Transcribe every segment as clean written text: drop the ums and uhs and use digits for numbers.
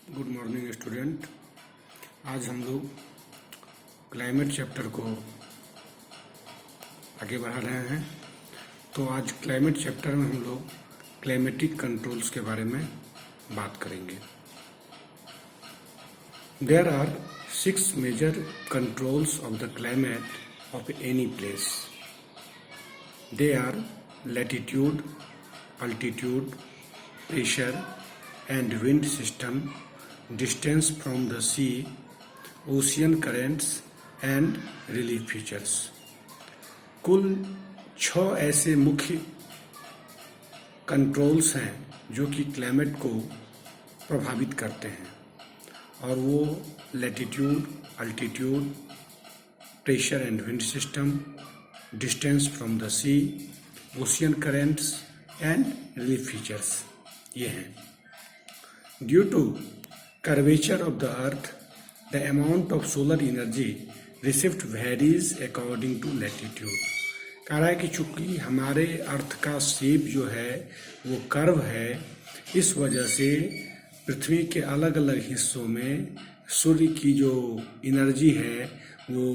Good morning student. आज हम लोग क्लाइमेट चैप्टर को आगे बढ़ा रहे हैं। तो आज क्लाइमेट चैप्टर में हम लोग क्लाइमेटिक कंट्रोल्स के बारे में बात करेंगे। There are 6 major controls of the climate of any place. They are latitude, altitude, pressure and wind system, distance from the sea, ocean currents and relief features। कुल 6 ऐसे मुख्य कंट्रोल्स हैं जो कि क्लाइमेट को प्रभावित करते हैं, और वो latitude, altitude, pressure and wind system, distance from the sea, ocean currents and relief features ये हैं। Due to curvature of the earth, the amount of solar energy received varies according to latitude। कह रहा है कि चूंकि हमारे अर्थ का shape जो है वो कर्व है, इस वजह से पृथ्वी के अलग अलग हिस्सों में सूर्य की जो एनर्जी है वो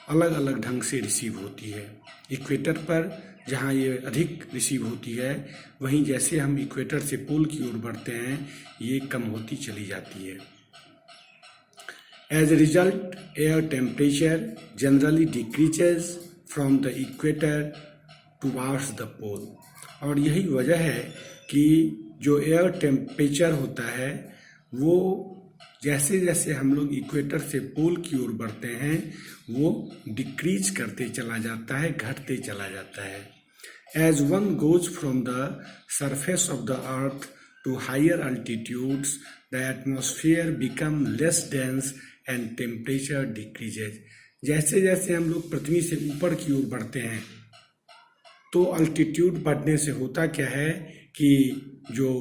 अलग अलग ढंग से रिसीव होती है। इक्वेटर पर जहाँ ये अधिक रिसीव होती है, वहीं जैसे हम इक्वेटर से पोल की ओर बढ़ते हैं ये कम होती चली जाती है। As a result air temperature generally decreases from the equator towards the pole. और यही वजह है कि जो एयर टेम्परेचर होता है वो जैसे जैसे हम लोग इक्वेटर से पोल की ओर बढ़ते हैं वो डिक्रीज करते चला जाता है, घटते चला जाता है। As one goes from the surface of the earth to higher altitudes the atmosphere become less dense and temperature decreases. जैसे जैसे हम लोग पृथ्वी से ऊपर की ओर बढ़ते हैं तो अल्टीट्यूड बढ़ने से होता क्या है कि जो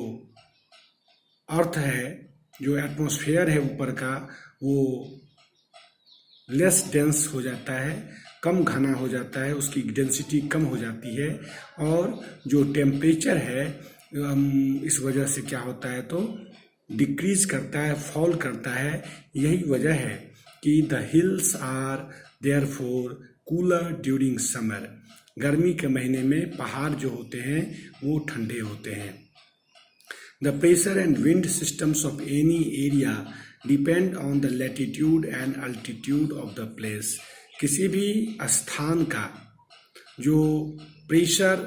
अर्थ है, जो एटमॉस्फेयर है ऊपर का, वो लेस डेंस हो जाता है, कम घना हो जाता है, उसकी डेंसिटी कम हो जाती है। और जो टेम्परेचर है इस वजह से क्या होता है तो डिक्रीज करता है, फॉल करता है। यही वजह है कि the hills are therefore cooler during summer. गर्मी के महीने में पहाड़ जो होते हैं वो ठंडे होते हैं। The pressure and wind systems of any area depend on the latitude and altitude of the place। किसी भी स्थान का जो प्रेशर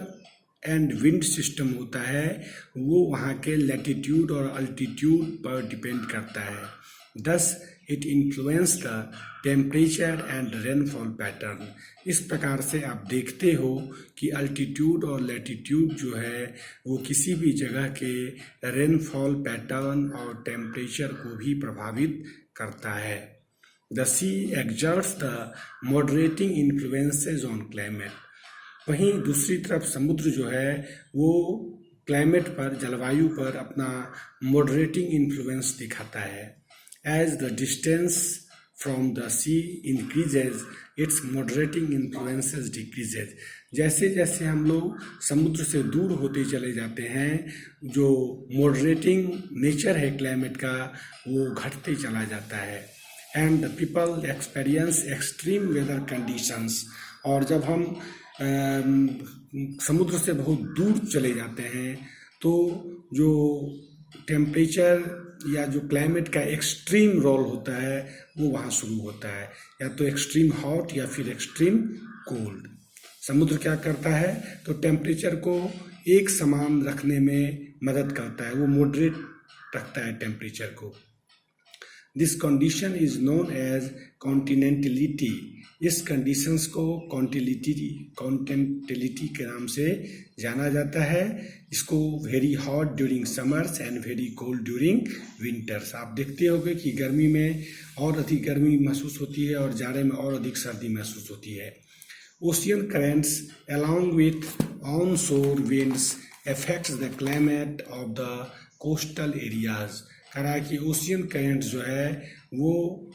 एंड विंड सिस्टम होता है वो वहाँ के लैटिट्यूड और अल्टीट्यूड पर डिपेंड करता है। Thus it influence the temperature and rainfall pattern. इस प्रकार से आप देखते हो कि अल्टीट्यूड और लैटिट्यूड जो है वो किसी भी जगह के रेनफॉल पैटर्न और टेम्परेचर को भी प्रभावित करता है। The sea exerts the moderating influences on climate. वहीं दूसरी तरफ समुद्र जो है वो क्लाइमेट पर, जलवायु पर अपना मॉडरेटिंग इन्फ्लुएंस दिखाता है। As the distance from the sea increases, its moderating influences decreases। जैसे जैसे हम लोग समुद्र से दूर होते चले जाते हैं, जो मॉडरेटिंग नेचर है क्लाइमेट का वो घटते चला जाता है। And the people experience extreme weather conditions. और जब हम समुद्र से बहुत दूर चले जाते हैं तो जो टेम्परेचर या जो क्लाइमेट का एक्सट्रीम रोल होता है वो वहाँ शुरू होता है, या तो एक्सट्रीम हॉट या फिर एक्सट्रीम कोल्ड। समुद्र क्या करता है तो टेम्परेचर को एक समान रखने में मदद करता है, वो मॉडरेट रखता है टेम्परेचर को। This condition is known as continentality. इस कंडीशंस को कॉन्टिनेंटलिटी के नाम से जाना जाता है। इसको very hot during summers and very cold during winters. आप देखते होंगे कि गर्मी में और अधिक गर्मी महसूस होती है और जाड़े में और अधिक सर्दी महसूस होती है। Ocean currents along with onshore winds affects the climate of the coastal areas. कह रहा है कि ओशियन करेंट जो है वो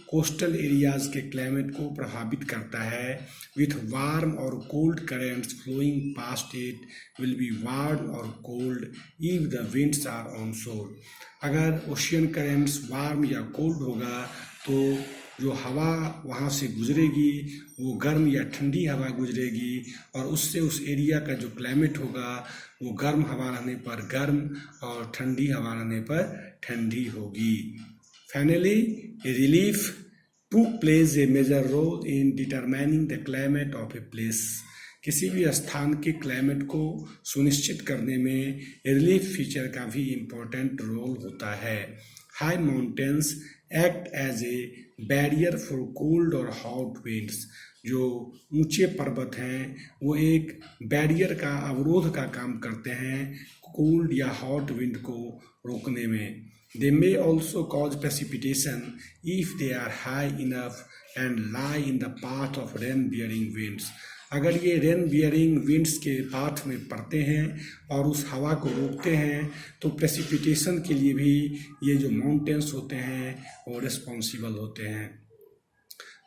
कोस्टल एरियाज के क्लाइमेट को प्रभावित करता है। विथ वार्म और cold currents flowing past it will be warm और cold if the winds are on shore. अगर ओशियन करेंट्स वार्म या कोल्ड होगा तो जो हवा वहाँ से गुजरेगी वो गर्म या ठंडी हवा गुजरेगी, और उससे उस एरिया का जो क्लाइमेट होगा वो गर्म हवा रहने पर गर्म और ठंडी हवा रहने पर ठंडी होगी। Finally relief took plays a major role in determining the climate of a place। किसी भी स्थान के क्लाइमेट को सुनिश्चित करने में रिलीफ फीचर का भी इम्पोर्टेंट रोल होता है। High mountains act as a barrier for cold और हॉट विंड्स। जो ऊंचे पर्वत हैं वो एक बैरियर का, अवरोध का काम करते हैं कोल्ड या हॉट विंड को रोकने में। They may also cause precipitation if they are high enough and lie in the path of rain-bearing winds। अगर ये रेन बियरिंग विंड्स के पाथ में पड़ते हैं और उस हवा को रोकते हैं तो प्रेसिपिटेशन के लिए भी ये जो माउंटेन्स होते हैं वो रिस्पॉन्सिबल होते हैं।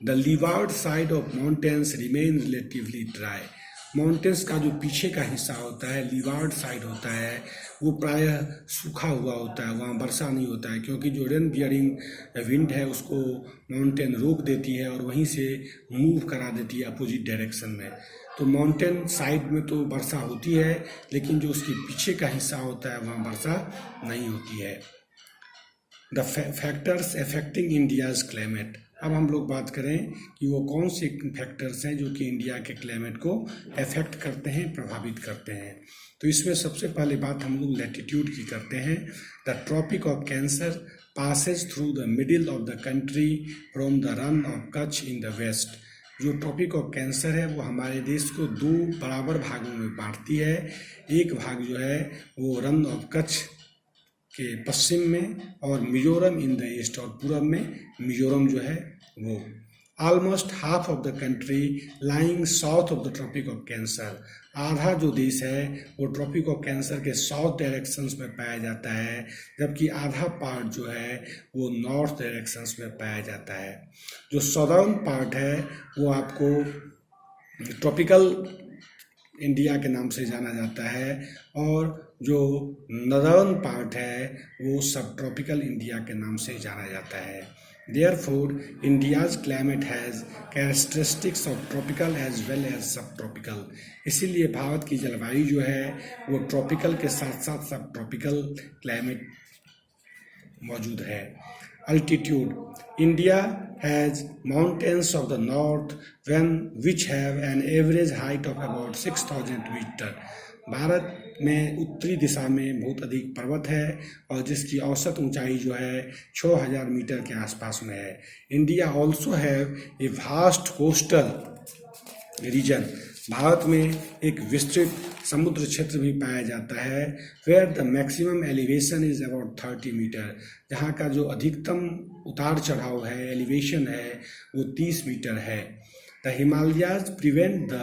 The leeward side of mountains remain relatively dry. Mountains का जो पीछे का हिस्सा होता है, लीवार्ड साइड होता है, वो प्रायः सूखा हुआ होता है, वहाँ वर्षा नहीं होता है, क्योंकि जो रेन बियरिंग विंड है उसको माउंटेन रोक देती है और वहीं से मूव करा देती है अपोजिट डायरेक्शन में। तो माउंटेन साइड में तो वर्षा होती है, लेकिन जो उसके पीछे का हिस्सा होता है वहाँ वर्षा नहीं होती है। The factors affecting India's climate. अब हम लोग बात करें कि वो कौन से फैक्टर्स हैं जो कि इंडिया के क्लाइमेट को अफेक्ट करते हैं, प्रभावित करते हैं। तो इसमें सबसे पहले बात हम लोग लैटिट्यूड की करते हैं। The tropic of Cancer passes through the middle of the country from the Rann of Kutch in the west. जो ट्रॉपिक ऑफ कैंसर है वो हमारे देश को दो बराबर भागों में बांटती है। एक भाग जो है वो रन ऑफ कच्छ के पश्चिम में और मिजोरम इन द ईस्ट, और पूरब में मिजोरम जो है वो। Almost half of the country lying south of the tropic of Cancer. आधा जो देश है वो ट्रॉपिक ऑफ कैंसर के साउथ डायरेक्शंस में पाया जाता है, जबकि आधा पार्ट जो है वो नॉर्थ डायरेक्शंस में पाया जाता है। जो सदर्न पार्ट है वो आपको ट्रॉपिकल इंडिया के नाम से जाना जाता है, और जो नदर्न पार्ट है वो सब ट्रॉपिकल इंडिया के नाम से जाना जाता है। Therefore, India's climate has characteristics of tropical as well as subtropical। इसीलिए भारत की जलवायु जो है वो ट्रॉपिकल के साथ साथ सब ट्रॉपिकल क्लाइमेट मौजूद है। Altitude, India has mountains of the north which have an average height of about 6,000 meter। Bharat में उत्तरी दिशा में बहुत अधिक पर्वत है और जिसकी औसत ऊंचाई जो है 6,000 मीटर के आसपास में है। India also have a vast coastal region. Bharat में एक विस्तृत समुद्र क्षेत्र भी पाया जाता है। Where the maximum elevation is about 30 metre. जहाँ का जो अधिकतम उतार चढ़ाव है, एलिवेशन है, वो 30 मीटर है। The Himalayas prevent the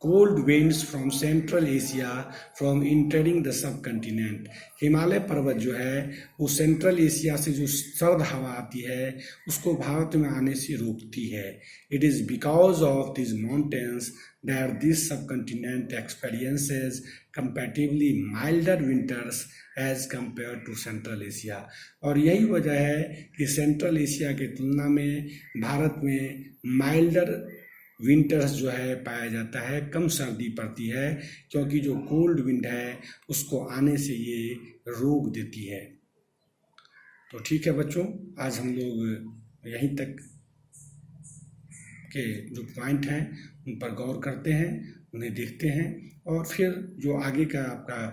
cold winds from central Asia from entering the subcontinent. Himalaya पर्वत जो है वो सेंट्रल एशिया से जो सर्द हवा आती है उसको भारत में आने से रोकती है। It is because of this mountains that this subcontinent experiences comparatively milder winters as compare to central Asia. और यही वजह है कि सेंट्रल एशिया की तुलना में भारत में माइल्डर विंटर्स जो है पाया जाता है, कम सर्दी पड़ती है, क्योंकि जो कोल्ड विंड है उसको आने से ये रोक देती है। तो ठीक है बच्चों, आज हम लोग यहीं तक के जो पॉइंट हैं उन पर गौर करते हैं, उन्हें देखते हैं, और फिर जो आगे का आपका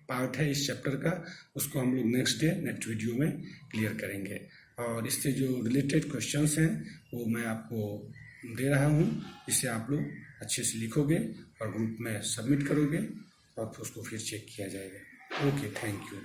पार्ट है इस चैप्टर का उसको हम लोग नेक्स्ट वीडियो में क्लियर करेंगे। और इससे जो रिलेटेड क्वेश्चंस हैं वो मैं आपको दे रहा हूँ, जिससे आप लोग अच्छे से लिखोगे और ग्रुप में सबमिट करोगे और फिर उसको फिर चेक किया जाएगा। Okay, thank you.